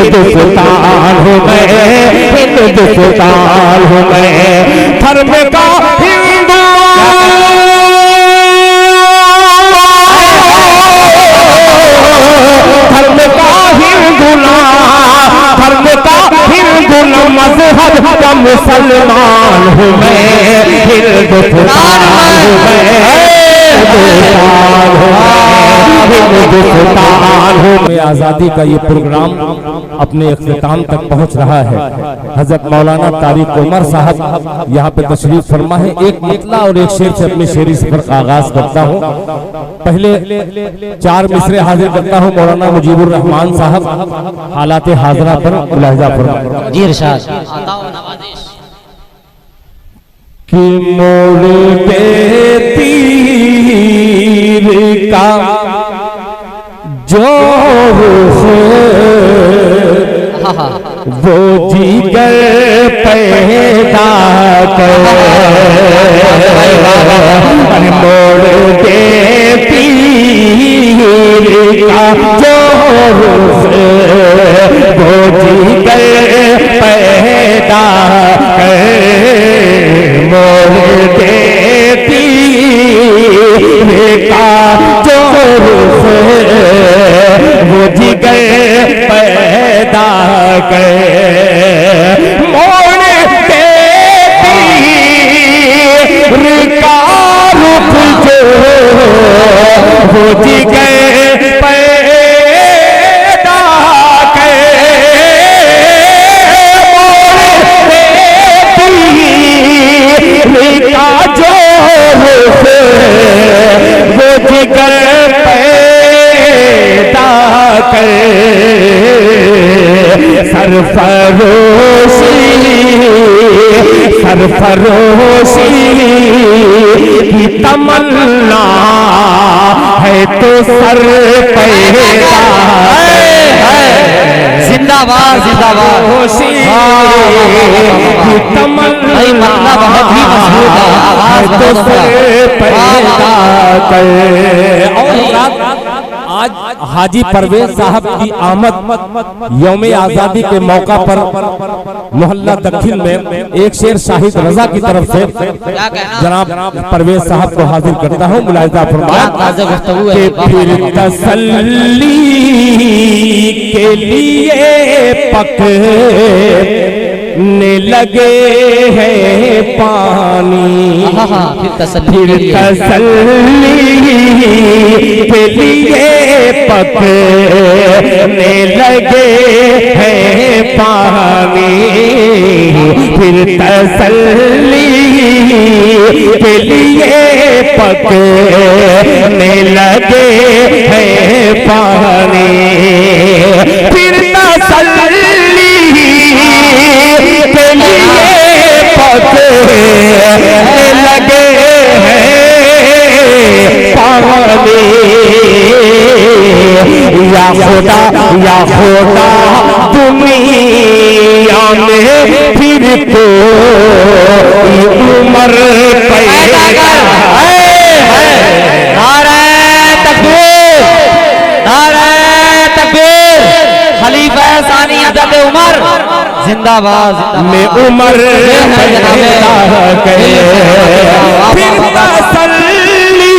हिंदुस्तान हूँ मैं, हिंदुस्तान हूँ मैं, धर्म का हिंदू, धर्म का हिंदू ना, धर्म का हिंदू ना, मजहब का मुसलमान हूँ मैं, हिंदुस्तान हूँ मैं, हिंदुस्तान हूँ मैं। आज़ादी का ये प्रोग्राम अपने इख्तिताम तक पहुँच रहा है। हजरत मौलाना तारिक उमर साहब यहाँ पे तशरीफ फरमा है। एक मतला और एक शेर से अपनी शेरी सफर का आगाज करता हूँ। पहले 4 मिसरे हाजिर करता हूँ। मौलाना मुजीबुर रहमान साहब हालात हाजरा पर मुलाहिजा फरमाएं। जी इरशाद। कि मोड़ पे तीर का जो वो जिगर पैदा करे, मोड़ पे तीर का जो वो जिगर पैदा करे, मोड़ देती का जोर से वो जिगर पैदा करे, मोड़ देती का रुख जो वो जिगर पैदा सरफरोशी की तमन्ना है तो सर पैदा जिंदाबाद जिंदाबाद। की तमन्ना बहुत ही मशहूर है तो सर पैदा करे। आज हाजी परवेज साहब की आमद यौम आजादी के मौका पर मोहल्ला दक्षिण में एक शेर शाहिद रजा की तरफ से जनाब परवेज साहब को हाजिर करता हूँ। मुलाहिजा फरमाएं। फिर तसल्ली के लिए पकने लगे हैं पानी, फिर तसल्ली के लिए पकने लगे हैं पानी, फिर तसल्ली के लिए पकने लगे हैं पानी, फिर तसल्ली के लिए पकने लगे हैं पानी। या खुदा दुनिया में फिर तो उमर पैदा है। नारे तकबीर, नारे तकबीर। खलीफा सानी हज़रत उमर जिंदाबाद। में उमर पैदा करे, फिर तसल्ली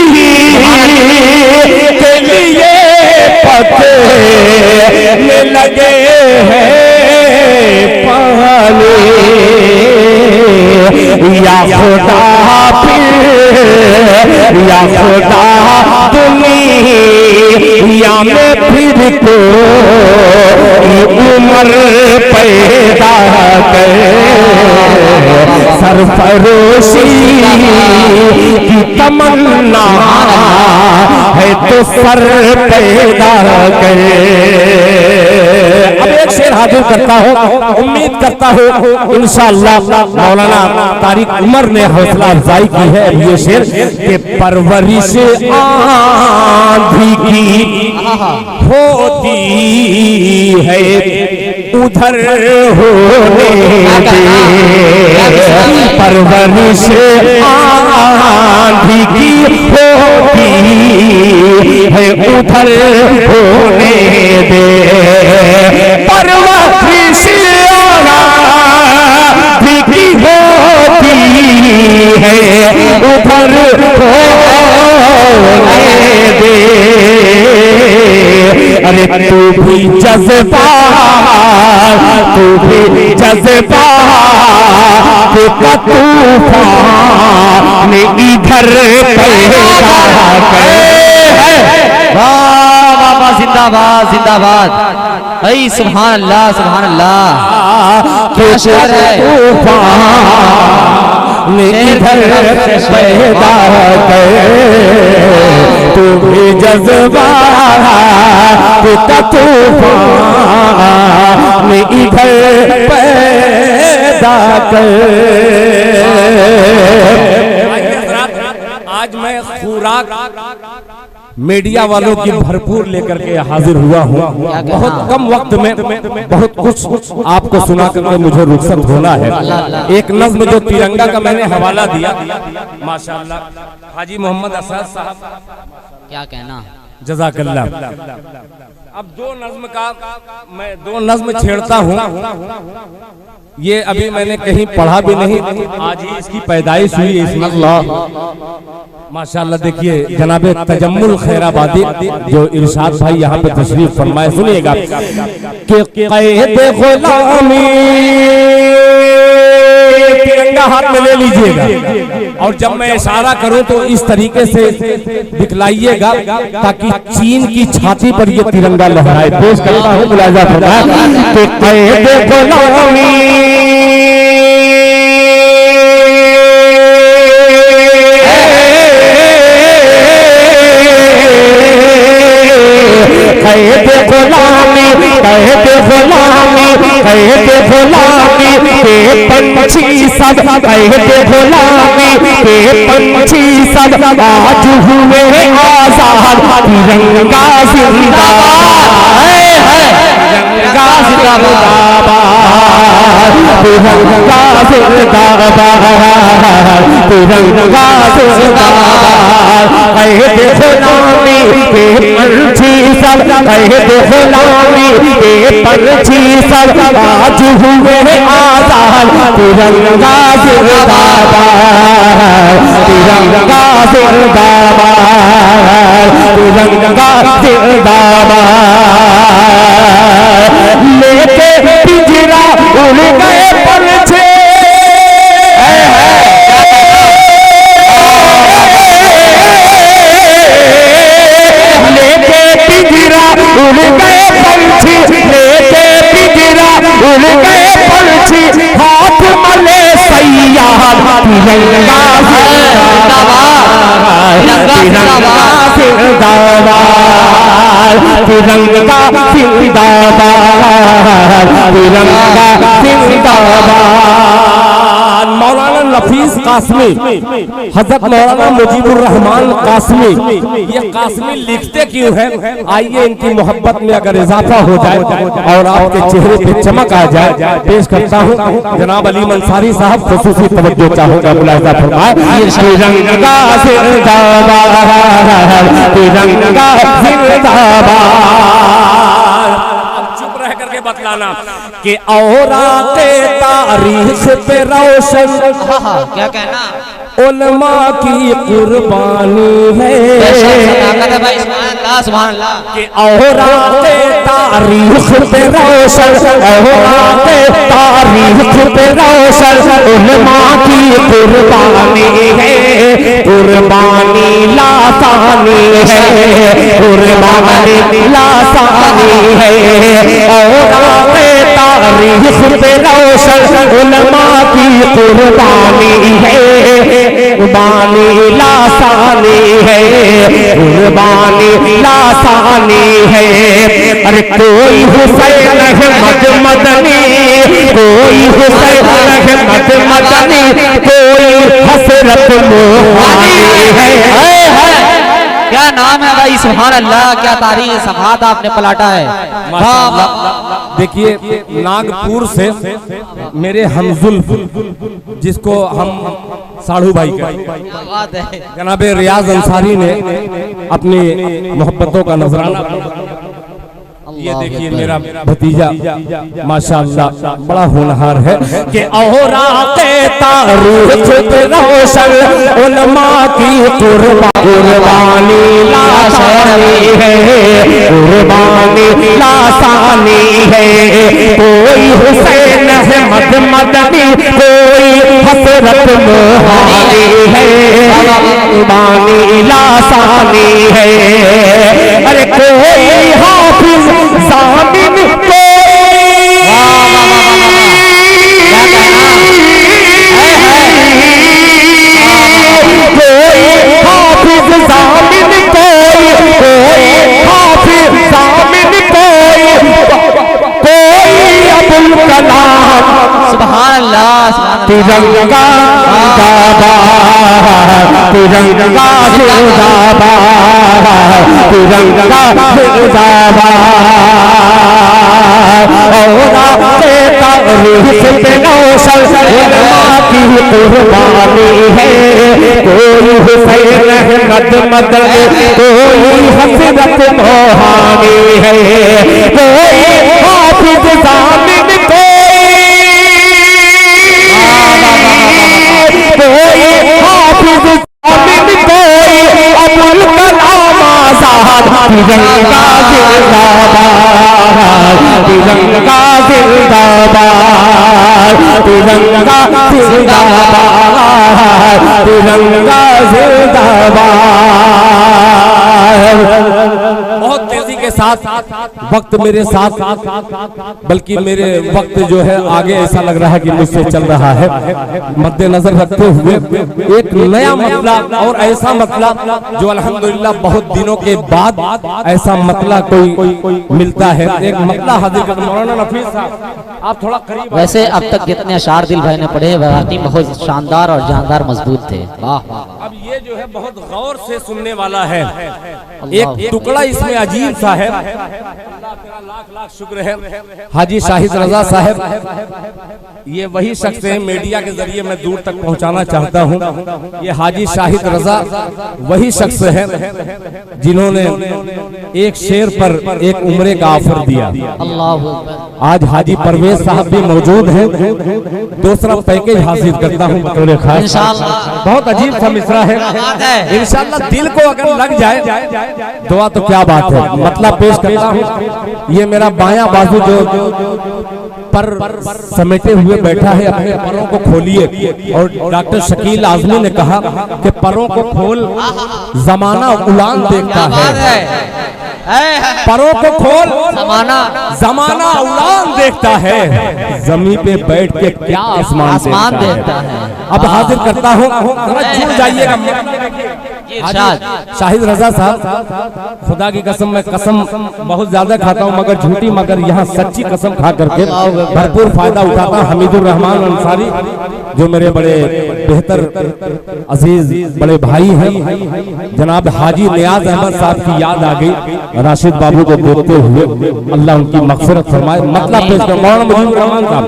के लिए पकने लगे हैं पानी। या खुदा या खुदा दुनिया में फिर तो उमर पैदा करे, सरफरोशी की तमन्ना है तो सर पैदा करे। अब एक शेर हाजिर करता हूँ। उम्मीद करता हूँ इंशाअल्लाह मौलाना तारिक उमर ने हौसला अफजाई की है। ये शेर के परवरिश आंधी की होती है उधर होने दे, परवरिश आंधी की होती है उधर होने दे, परवरिश है उधर होने दे। अरे तू भी जज्बा, तू भी जज्बा का तूफान इधर पैदा करे। वाह वाह वाह, जिंदाबाद जिंदाबाद। ऐ सुभान अल्लाह सुभान अल्लाह। क्या शेर है। तूफान इधर पैदा करे, तू भी जज्बा का तूफान इधर पैदा करे। आज मैं खुराक मीडिया वालों की भरपूर लेकर के हाजिर हुआ हूँ। बहुत कम वक्त में बहुत कुछ आपको सुना करके मुझे रुखसत होना है। एक नज्म जो तिरंगा का मैंने हवाला दिया, माशाअल्लाह हाजी मोहम्मद असद साहब, क्या कहना। जज़ाकल्लाह। अब दो नज्म छेड़ता हूँ। ये अभी मैंने कहीं पढ़ा भी नहीं, आज ही इसकी पैदाइश हुई इस नज्म। माशाअल्लाह देखिए जनाबे तजम्मुल खैराबादी जो इरशाद भाई यहाँ पे तशरीफ फरमाए, सुनिएगा कि क़ैद ग़ुलामी, तिरंगा हाथ में ले लीजिएगा और जब मैं इशारा करूं तो इस तरीके से दिखलाइएगा ताकि चीन की छाती पर ये तिरंगा लहराए। पेश करता हूं मुलाजा फरमाए कि क़ैद ग़ुलामी, क़ैद ग़ुलामी, क़ैद ग़ुलामी, क़ैद ग़ुलामी के पंछी सब, क़ैद ग़ुलामी के पंछी सब आज हुए आज़ाद। तिरंगा जिंदाबाद, तिरंगा जिंदाबाद, तिरंगा जिंदाबाद, तिरंगा जिंदाबाद। क़ैद ग़ुलामी के पंछी सब, क़ैद ग़ुलामी के पंछी सब आज हुए आज़ाद। तिरंगा जिंदाबाद, तिरंगा जिंदाबाद, तिरंगा जिंदाबाद। लेके पिंजरा उड़ गए पंछी, लेके पिंजरा उड़ गए पंछी, लेके पिंजरा उड़ गए पंछी, हाथ मले सैयाद। तिरंगा जिंदाबाद, तिरंगा जिंदाबाद, तिरंगा जिंदाबाद, तिरंगा जिंदाबाद। मौलाना नफीस कासमी, हज़रत मौलाना मुजीबुर रहमान कासमी, ये कासमी लिखते क्यों हैं? आइए इनकी मोहब्बत में अगर इजाफा हो जाए और आपके चेहरे पे चमक आ जाए, पेश करता हूँ जनाब अली मंसारी साहब, खुसूसी तवज्जो चाहूंगा, मुलाहिजा फरमाए। तिरंगा जिंदाबाद, तिरंगा जिंदाबाद। चुप रह करके बतलाना कि औराते तारीख पे रोशन, क्या कहना। उलमा की कुर्बानी है कि औराते तारीख पे रोशन, औराते तारीख पे रोशन, उलमा की कुर्बानी है। कुर्बानी लासानी है, कुर्बानी लासानी है। औराते तारीख पे रोशन, उलमा की कुर्बानी है। कुर्बानी लासानी है, कुर्बानी लासानी है। अरे कोई हुसैन अहमद मदनी, कोई हुसैन अहमद मदनी, कोई हसरत मोहानी है। क्या नाम है भाई, सुभान अल्लाह। क्या तारीख सफात आपने पलाटा है। देखिए नागपुर से मेरे हमजुल, जिसको हम साढ़ू भाई का जनाबे रियाज अंसारी ने अपनी मोहब्बतों का नजराना ये देखिए मेरा भतीजा माशाअल्लाह बड़ा होनहार है कि औराते तारीख पे रोशन उलमा की कुर्बानी लासानी है, कुर्बानी लासानी है। कोई हुसैन अहमद मदनी, कोई हसरत मोहानी है, कुर्बानी लासानी है। अरे कोई हाफिज सामिन, तिरंगा जिंदाबाद, तिरंगा जिंदाबाद, तिरंगा जिंदाबाद। औराते तारीख पे रोशन उलमा की कुर्बानी है। कोई हुसैन अहमद मदनी, कोई हसरत मोहानी है। कोई हाफिज सामिन, कोई हाफिज सामिन, कोई अबुल कलाम आजाद। तिरंगा जिंदाबाद, तिरंगा जिंदाबाद, तिरंगा जिंदाबाद, तिरंगा जिंदाबाद। बहुत तेजी के साथ वक्त मेरे साथ, बल्कि मेरे वक्त जो है आगे ऐसा लग रहा है कि मुझसे चल रहा है। मद्देनजर रखते हुए एक नया मतला और ऐसा मतला जो अल्हम्दुलिल्लाह बहुत दिनों के बाद ऐसा मतला कोई मिलता है। एक मतला हाजिर कर मौलाना नफीस साहब, आप थोड़ा करीब। वैसे अब तक जितने अशार दिल भाई ने पढ़े वाकई बहुत शानदार और जानदार मजबूत थे। वाह। अब ये जो है बहुत गौर से सुनने वाला है। एक टुकड़ा इसमें अजीब सा है। अल्लाह तेरा लाख लाख शुक्र है। हाजी शाहिद रजा साहब ये वही शख्स है, मीडिया के जरिए मैं दूर तक पहुंचाना चाहता हूं। ये हाजी शाहिद रजा वही शख्स है जिन्होंने एक शेर पर एक उम्रे का ऑफर दिया। अल्लाह। आज हाजी परवेज साहब भी मौजूद हैं। दूसरा पैकेज हासिल करता हूं बतौर खास। इंशाअल्लाह। बहुत अजीब सा मिसरा है। इंशाअल्लाह दिल को अगर लग जाए दुआ तो क्या बात है। मतलब पेश करता हूं। ये मेरा बायां बाजू जो पर समेटे हुए बैठा है, अपने परों को खोलिए। और डॉक्टर शकील आजमी ने कहा कि परों को खोल, जमाना उड़ान देखता है। परों को खोल, जमाना उड़ान देखता है। जमीन पे बैठ के क्या आसमान देखता है। अब हाजिर करता हूँ, जुड़ जाइएगा। शाहिद रजा साहब, खुदा की कसम, मैं कसम बहुत ज्यादा खाता हूँ मगर झूठी, मगर यहाँ सच्ची कसम खा करके भरपूर फायदा उठाता। हमीदुर रहमान अंसारी जो मेरे बड़े बेहतर अजीज बड़े भाई हैं, जनाब हाजी नियाज अहमद साहब की याद आ गई। राशिद बाबू को देखते हुए अल्लाह उनकी मग़फ़िरत फरमाए। मतलब पेश कर मौलाना मुजीबुर रहमान साहब।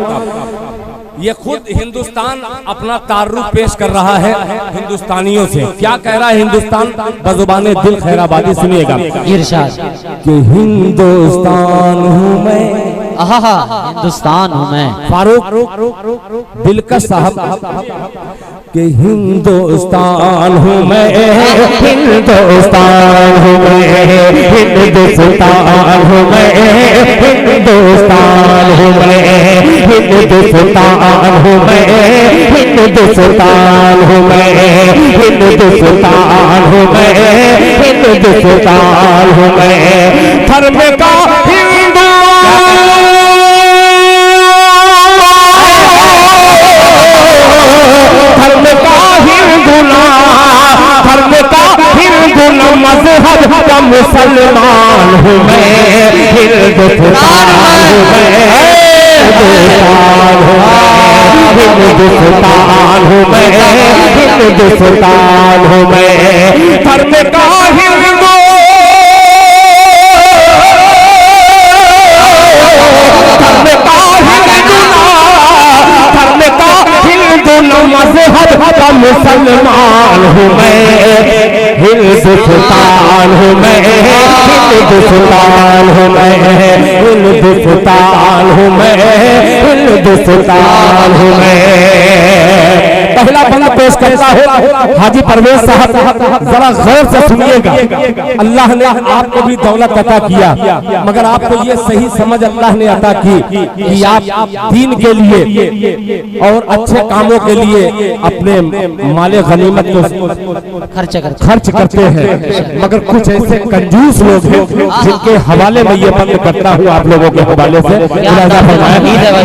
ये खुद हिंदुस्तान अपना तारुफ पेश कर रहा है हिंदुस्तानियों से। क्या कह रहा है हिंदुस्तान बज़ुबाने दिल खैराबादी? सुनिएगा। इरशाद कि हिंदुस्तान हूँ मैं, हिंदुस्तान हूँ मैं। फारूक दिलकश साहब कि हिंदुस्तान हूँ मैं, हिंदुस्तान हूँ मैं, हिंदुस्तान हूँ मैं, हिंदुस्तान हूँ मैं, हिंदुस्तान हूँ मैं, हिंदुस्तान हूँ मैं, हिंदुस्तान हूँ मैं, हिंदुस्तान हूँ मैं। धर्म का हिंदू, धर्म का हिंदू ना, धर्म का हिंदू न मजहब का मुसलमान हूँ मैं, हिंदुस्तान हूँ मैं, हिंदुस्तान हूँ मैं, हिंदुस्तान हूँ मैं। धर्म का हिंदू, धर्म का हिंदू ना, धर्म का हिंदू न मजहब का मुसलमान हूँ मैं, हिंदुस्तान हूँ मैं, हिंदुस्तान हूँ मैं, हिंदुस्तान हूँ मैं, हिंदुस्तान हूँ मैं। पहला बंद पेश करता हूँ हाजी परवेज साहब, जरा गौर से सुनिएगा। अल्लाह ने आपको भी दौलत अता किया, मगर आपको ये सही समझ अल्लाह ने अता की कि आप दीन के लिए और अच्छे कामों के लिए अपने माले गनीमत को खर्च करते हैं। मगर कुछ ऐसे कंजूस लोग हैं जिनके हवाले में ये बंद करता हूँ आप लोगों के हवाले से।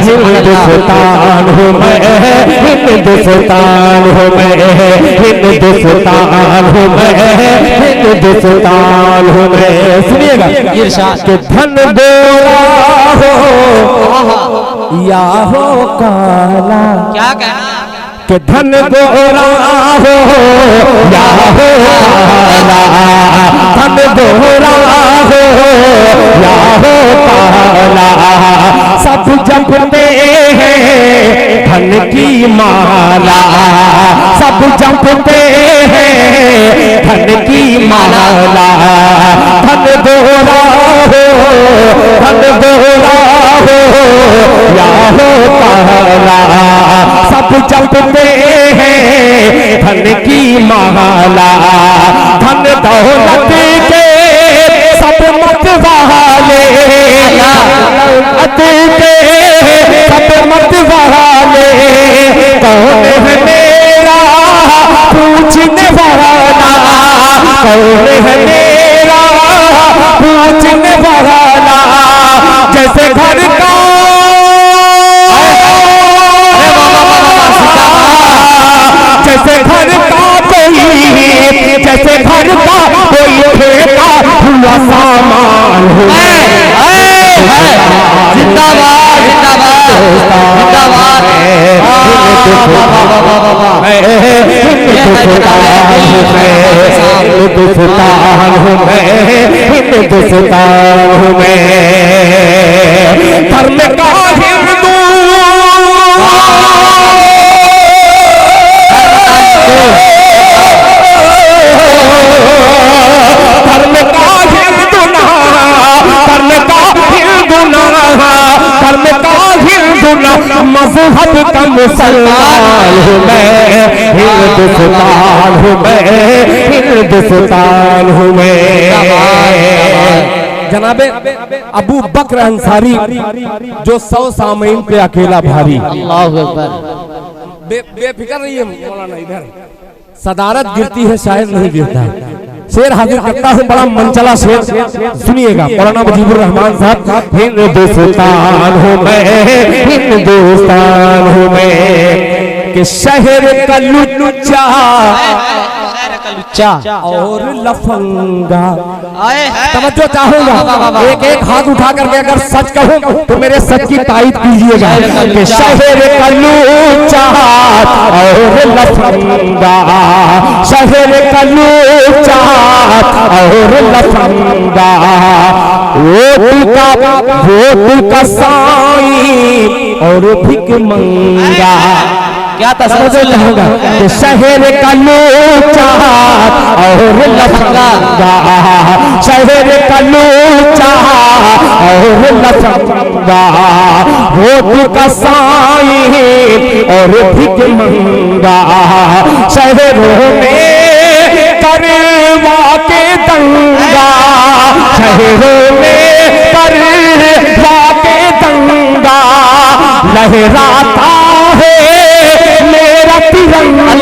हिंदुस्तान हूँ मैं, हिंदुस्तान हूँ मैं, हिंदुस्तान हूँ मैं, हिंदुस्तान हूँ मैं। सुनिएगा कि धन गोरा हो या हो काला, क्या कहना कि धन गोरा हो या हो काला, धन गोरा हो या हो काला, सब जपते हैं धन की माला, सब जपते हैं धन की माला। धन गोरा हो, धन गोरा हो या हो काला, सब जपते हैं धन की माला। धन दौलत के सब मत वाले, सब मत वाले, कौन है मेरा पूछने वाला, कौन है मेरा पूछने वाला। जैसे घर का जैसे घर का कोई, जैसे घर का कोई फेंका हुआ सामान हो। जिंदाबाद जिंदाबाद जिंदाबाद। हिंदुस्तान हूँ मैं, हिंदुस्तान हूँ मैं। धर्म का हिंदू मज़हब का मुसलमान हूँ मैं, हिंदुस्तान हूँ मैं, हिंदुस्तान हूँ मैं। जनाबे अबू बकर अंसारी जो 100 सामईन पे अकेला भारी, बेफिक्र रही है मौलाना, इधर सदारत गिरती है शायद नहीं गिरता। शेर हाजिर करता हूँ, बड़ा मनचला शेर, सुनिएगा। मौलाना मुजीबुर रहमान साहब। हिंदुस्तान हूँ मैं, हिंदुस्तान हूँ मैं, कि शहर का लुच्चा और लफंगा। तवज्जो चाहूंगा, एक एक हाथ उठा करके अगर सच कहूं तो मेरे सच की तारीफ कीजिएगा कि शहर का लुच्चा और लफंगा, शहर का लुच्चा और लफंगा, वोट का साई और भिख मंगा। क्या तस्वीर होगा कि शहर का लूचा और लफंगा, शहर का लूचा और लफंगा, वोट का साई और भिख मंगा। शहरों में करवा के दंगा, शहरों में करवा के दंगा, लहराता है मेरा तिरंगा,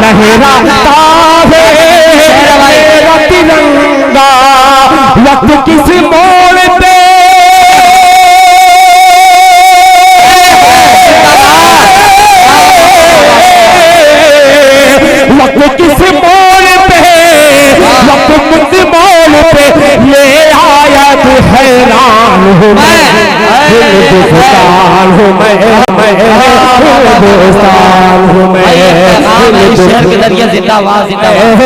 लहराता है मेरा तिरंगा। वक्त किस मोड़ पे वक्त किस मोड़ पे, वक्त किस मोड़ पे ले आया तू, हैरान हूँ मैं, हिंदुस्तान हूँ मैं, हिंदुस्तान हूँ मैं, शहर के जरिए जिंदाबाद जिंदाबाद,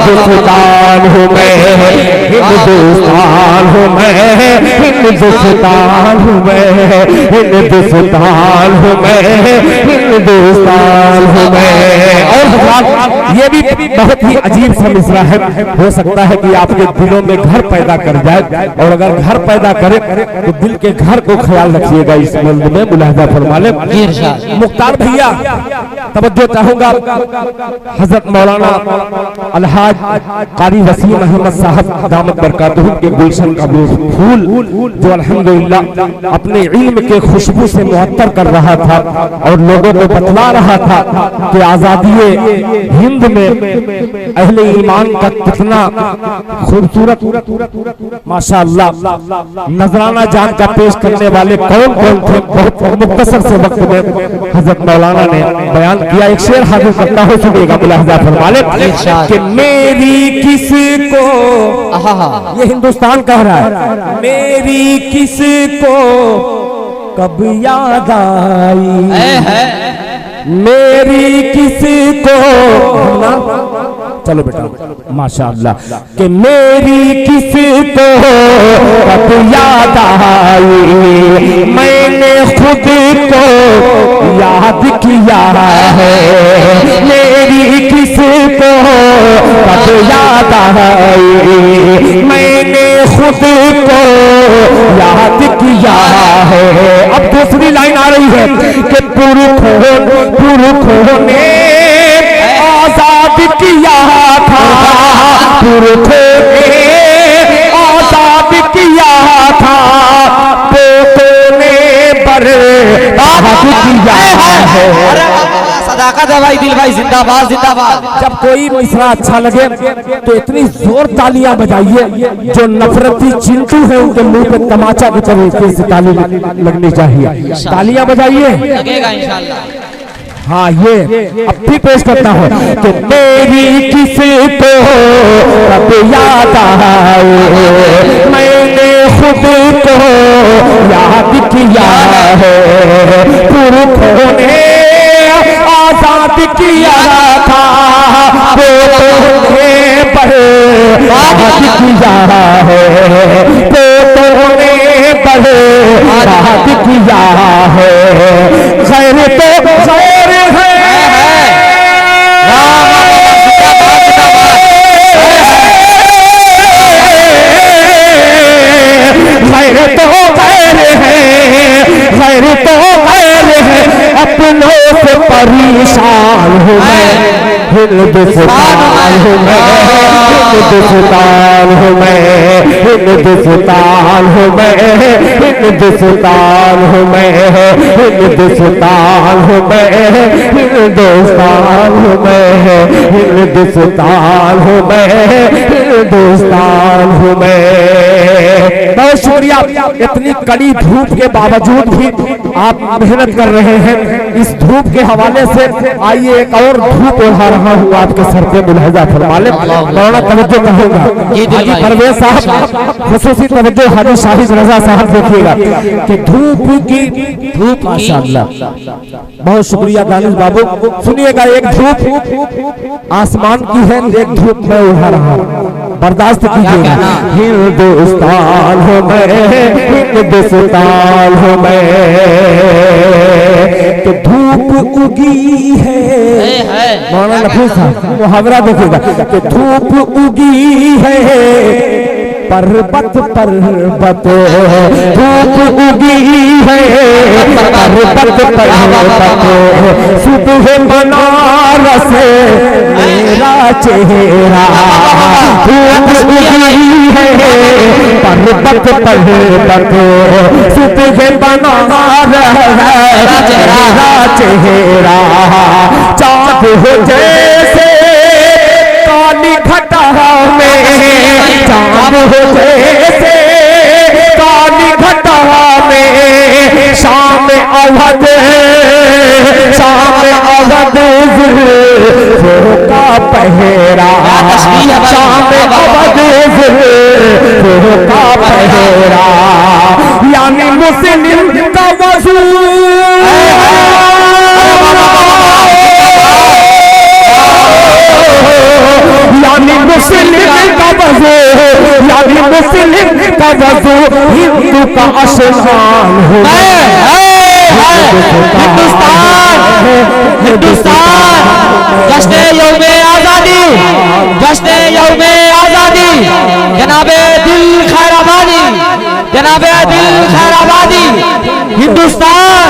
हिंदुस्तान हूँ मैं। हिंदुस्तान हूँ मैं, हिंदुस्तान हूँ मैं, हिंदुस्तान हूँ मैं, हिंदुस्तान हूँ मैं। और ये भी बहुत ही अजीब सा मिसरा है, हो सकता है कि आपके दिलों में घर पैदा कर जाए, और अगर घर पैदा करे तो दिल के घर को ख्याल रखिएगा। इस मंद में मुलाहिजा फरमा ले मुख्तार भैया। तवज्जो चाहूंगा हजरत मौलाना अलहाज कारी वसीम अहमद साहब दामत बरकातहू के गुलशन का वो फूल जो अल्हम्दुलिल्लाह अपने इल्म के खुशबू से मुअत्तर कर रहा था और लोगों को बतला रहा था कि आजादी हिंद में अहले ईमान का कितना खूबसूरत माशाअल्लाह नजराना जान का पेश करने वाले कौन कौन थे, बहुत मुख्तसर से वक्त में हजरत मौलाना ने बयान किया। एक शेर हाजिर करता हो, सुनिएगा मुलाहिजा फरमा ले कि मेरी किसको, ये हिंदुस्तान कह रहा है, मेरी किसको कब याद आई, मेरी किसको, चलो बेटा माशाअल्लाह, कि मेरी किसको कब याद आई, मैंने खुद को याद किया है, मेरी किसको कब याद आई, मैंने खुद को याद किया है। अब दूसरी लाइन आ रही है कि पुरखों ने आजाद किया था, पुरखों ने आजाद किया था, पोतों ने बर्बाद किया है। सदाकत है भाई, दिल भाई जिंदाबाद जिंदाबाद। जब कोई मिसरा अच्छा लगे तो इतनी जोर तालियां बजाइए, जो नफरती चिंटू है उनके मुंह पे तमाचा की तरीके से ताली लगनी चाहिए। तालियां बजाइए, लगेगा इंशाल्लाह। हाँ ये अब भी पेश करता हूँ कि मेरी किसको कब याद आई, मैंने खुद को याद किया है, पुरखों ने आजाद किया था, पोतों ने बर्बाद किया है, पोतों ने बर्बाद किया है। खैर तो खैर है, खैर तो खैर है, खैर तो खैर है, अपनों से परेशान हूँ मैं, हिंदुस्तान हूँ मैं, हिंदुस्तान हूँ मैं, हिंदुस्तान हूँ मैं, हिंदुस्तान हूँ मैं, हिंदुस्तान हूँ मैं, हिंदुस्तान हूँ मैं, हिंदुस्तान हूँ मैं, हिंदुस्तान हूँ मैं। बहुत शुक्रिया। इतनी कड़ी धूप के बावजूद भी आप मेहनत कर रहे हैं। इस धूप के हवाले से आइए एक और धूप उड़ा रहा हूँ आपके सर पे, मुलाहिजा फरमा ले। मौलाना तवज्जो करूंगा, हाजी परवेज साहब खुसूसी तवज्जो, हाजी शाहिद रजा साहब देखिएगा कि धूप की धूप माशाअल्लाह। बहुत शुक्रिया दानिश बाबू। सुनिएगा, एक धूप आसमान की है, एक धूप मैं उड़ा रहा हूँ, बर्दाश्त कीजिएगा। हिंदुस्तान हूँ मैं, हिंदुस्तान हूँ मैं, कि धूप उगी है, मौलाना नफीस साहब मुहावरा देखिएगा कि धूप उगी है पर्वत पर्वत, धूप उगी है पर्वत पर्वत, सुबह बनारस मेरा चेहरा, धूप उगी है पर्वत पर्वत, सुबह बनारस मेरा चेहरा, चाँद हो जैसे काली घटा में, चाँद हो जैसे काली घटा में, शाम अवध का पहरा, शाम अवध का पहरा, यानी मुस्लिम का वजूद, यानी मुस्लिम का वजूद, यानी दिल का वजू हिंदू का आसमान हो हिंदुस्तान हिंदुस्तान जश्न यौमे आजादी जश्न यौमे आजादी जनाबे दिल खैराबादी जनाबे दिल खैराबादी हिंदुस्तान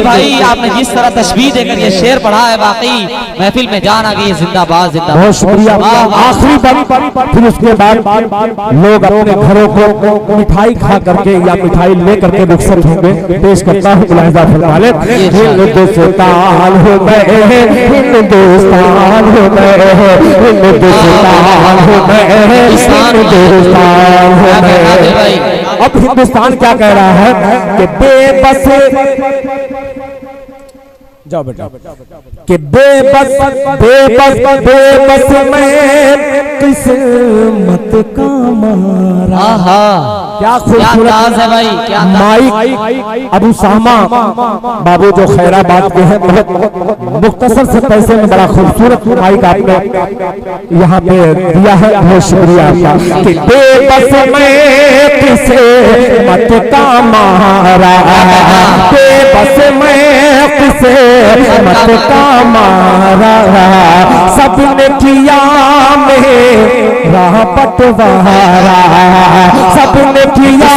भाई आपने जिस तरह तस्वीर देकर ये शेर पढ़ा है वाकई महफिल में जान आ गई। जिंदाबाद जिंदाबाद। बहुत शुक्रिया। आखिरी बार फिर उसके बाद लोग अपने घरों को मिठाई खा करके या मिठाई ले करके रुखसत होंगे। पेश करता हूँ मुलाहिजा फरमाले। हिंदुस्तान हो मैं हिंदुस्तान हो मैं हिंदुस्तान हो मैं हिंदुस्तान हो मैं। अब हिंदुस्तान क्या कह रहा है कि बेबस जाओ बेटा कि बेबस बेबस बेबस मैं किस्मत का मारा। क्या खूबसूरत है भाई, क्या माइक अबू सामा बाबू जो खैराबाद के हैं, बहुत मुख्तसर से पैसे में बड़ा खूबसूरत माइक आपने यहाँ पे दिया है, बहुत शुक्रिया आपका। कि बेबस मैं किस्मत का मारा, बेबस मैं किस्मत का मारा, सबने किया मेरा पटवारा, सबने किया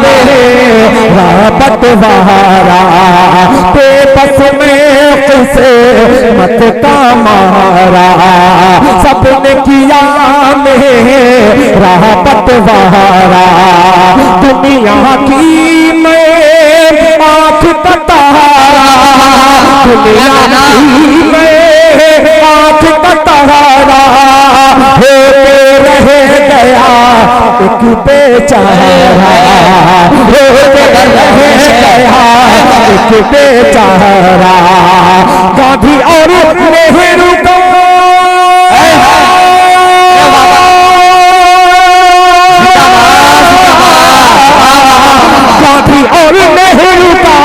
मेरा पटवारा, बेबस में किस्मत का मारा, सबने किया मेरा पटवारा, दुनिया की मैं आँख का तारा, दुनिया की मैं आँख का तारा, होते रह गया एक बेचारा, होते रह गया एक बेचारा, गांधी और नेहरू को गांधी और नेहरू का,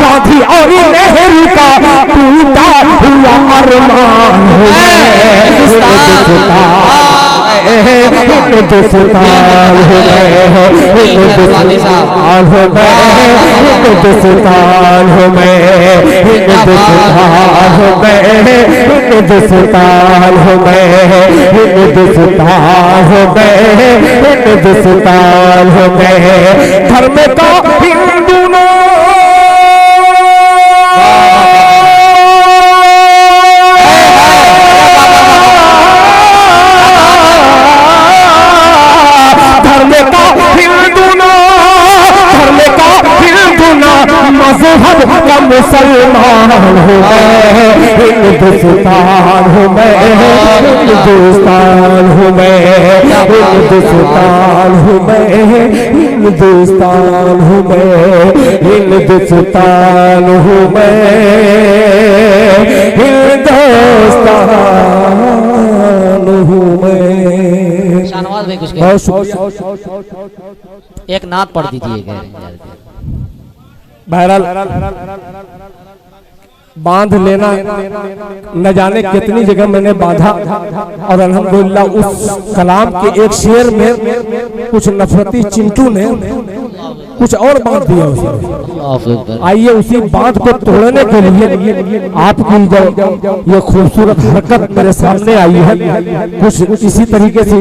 गांधी और नेहरू का टूटा हुआ अरमान हो हिंदुस्तान हिंदुस्तान हो हिंदुस्तान हो हिंदुस्तान हो हिंदुस्तान हो हिंदुस्तान हो हिंदुस्तान हो हिंदुस्तान हो धर्म का हिंदू नो मजहब का मुसलमान हो मैं हिंदुस्तान हो मैं हिंदुस्तान हो मैं हिंदुस्तान हो मैं हिंदुस्तान हो मैं हिंदुस्तान हो मैं हिंदुस्तान हो मैं। शाहनवाज भाई कुछ एक नात पढ़ दीजिएगा। बहरहाल बांध लेना न जाने कितनी जगह मैंने बांधा, और अल्हम्दुलिल्लाह उस कलाम के एक शेर में कुछ नफरती चिंटू ने कुछ और बांध दिया उसे। आइए उसी बांध को तोड़ने के लिए आपकी जो ये खूबसूरत हरकत मेरे सामने आई है, कुछ इसी तरीके से